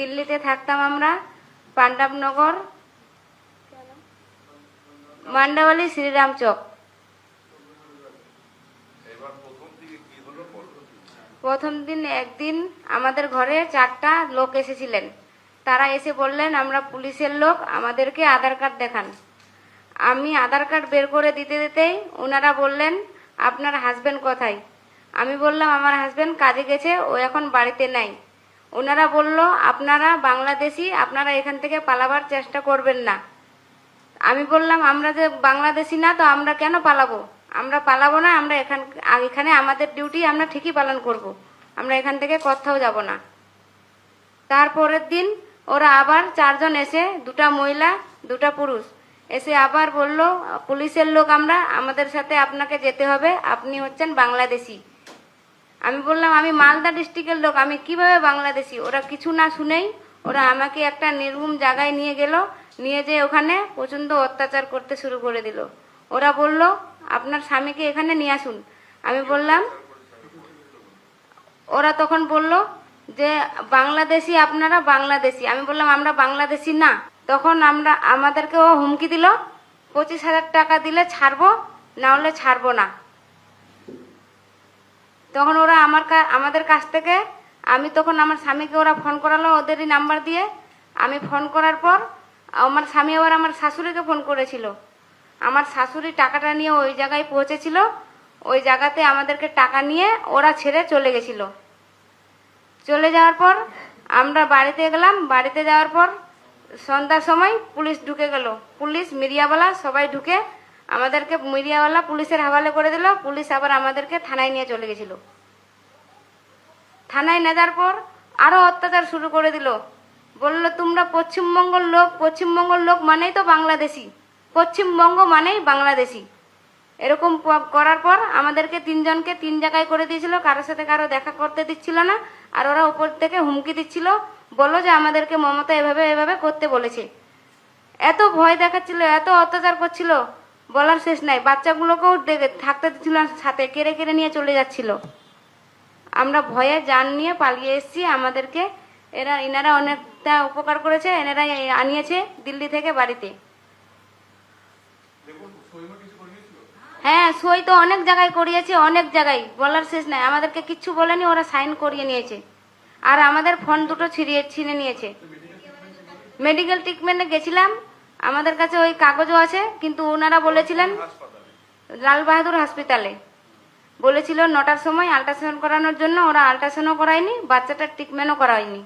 দিল্লিতে থাকতাম আমরা, পাণ্ডবনগর, মান্ডাওয়ালি, শ্রীরাম চক। প্রথম দিন একদিন আমাদের ঘরে 4টা লোক এসেছিলেন। তারা এসে বললেন আমরা পুলিশের লোক, আমাদেরকে আধার কার্ড দেখান। আমি আধার কার্ড বের করে দিতে দিতেই ওনারা বললেন আপনার হাজবেন্ড কোথায়? আমি বললাম আমার হাজবেন্ড কাজে গেছে, ও এখন বাড়িতে নাই। ওনারা বলল আপনারা বাংলাদেশি, আপনারা এখান থেকে পালাবার চেষ্টা করবেন না। আমি বললাম আমরা যে বাংলাদেশি না, তো আমরা কেন পালাবো? আমরা পালাবো না, আমরা এখানে আমাদের ডিউটি আমরা ঠিকই পালন করব। আমরা এখান থেকে কোথাও যাব না। তারপরের দিন ওরা আবার 4 জন এসে, 2টা মহিলা 2টা পুরুষ এসে আবার বলল পুলিশের লোক আমরা, আমাদের সাথে আপনাকে যেতে হবে, আপনি হচ্ছেন বাংলাদেশি। আমি বললাম আমি মালদা ডিস্ট্রিক্টের লোক, আমি কিভাবে বাংলাদেশি? ওরা কিছু না শুনেই ওরা আমাকে একটা নির্মম জায়গায় নিয়ে গেল, নিয়ে যেয়ে ওখানে প্রচণ্ড অত্যাচার করতে শুরু করে দিল। ওরা বলল আপনার স্বামীকে এখানে নিয়ে আসুন। আমি বললাম, ওরা তখন বলল যে বাংলাদেশি, আপনারা বাংলাদেশি। আমি বললাম আমরা বাংলাদেশি না। তখন আমাদেরকে ও হুমকি দিল 25,000 টাকা দিলে ছাড়বো, না হলে ছাড়বো না। তখন ওরা আমাদের কাছ থেকে, আমি তখন আমার স্বামীকে ওরা ফোন করালো ওদেরই নাম্বার দিয়ে। আমি ফোন করার পর আমার স্বামী আবার আমার শাশুড়িকে ফোন করেছিল। আমার শাশুড়ি টাকাটা নিয়ে ওই জায়গায় পৌঁছেছিল। ওই জায়গাতে আমাদেরকে টাকা নিয়ে ওরা ছেড়ে চলে গেছিল। চলে যাওয়ার পর আমরা বাড়িতে গেলাম। বাড়িতে যাওয়ার পর সন্ধ্যার সময় পুলিশ ঢুকে গেল। পুলিশ, মিডিয়াওয়ালা সবাই ঢুকে আমাদেরকে মিডিয়াওয়ালা পুলিশের হাওয়ালে করে দিল। পুলিশ আবার আমাদেরকে থানায় নিয়ে চলে গেছিল। থানায় নিয়ে যাওয়ার পর আরো অত্যাচার শুরু করে দিল। বললো তোমরা পশ্চিমবঙ্গের লোক, পশ্চিমবঙ্গের লোক মানেই তো বাংলাদেশি, পশ্চিমবঙ্গ মানেই বাংলাদেশি। এরকম করার পর আমাদেরকে 3 জনকে 3 জায়গায় করে দিয়েছিল, কারোর সাথে কারো দেখা করতে দিচ্ছিল না। আর ওরা উপর থেকে হুমকি দিচ্ছিল, বললো যে আমাদেরকে মমতা এভাবে এভাবে করতে বলেছে। এত ভয় দেখাচ্ছিল, এত অত্যাচার করছিল, বলার শেষ নাই। বাচ্চাগুলোকেও থাকতে দিচ্ছিল সাথে, কেড়ে কেড়ে নিয়ে চলে যাচ্ছিল। আমরা ভয়ে জান নিয়ে পালিয়ে এসেছি। আমাদেরকে এনারা অনেকটা উপকার করেছে। এনারা আনিয়েছে দিল্লি থেকে বাড়িতে। হ্যাঁ, সই তো অনেক জায়গায় করিয়েছে, অনেক জায়গায়, বলার শেষ নাই। আমাদেরকে কিচ্ছু বলেনি, ওরা সাইন করিয়ে নিয়েছে। আর আমাদের ফোন দুটো ছিঁড়ে নিয়েছে। মেডিকেল ট্রিটমেন্টে গেছিলাম, আমাদের কাছে ওই কাগজও আছে, কিন্তু ওনারা বলেছিলেন লাল বাহাদুর হসপিটালে বলেছিল 9টার সময় আল্ট্রাসাউন্ড করানোর জন্য। ওরা আল্ট্রাসাউন্ডও করায়নি, বাচ্চাটার ট্রিটমেন্টও করায়নি।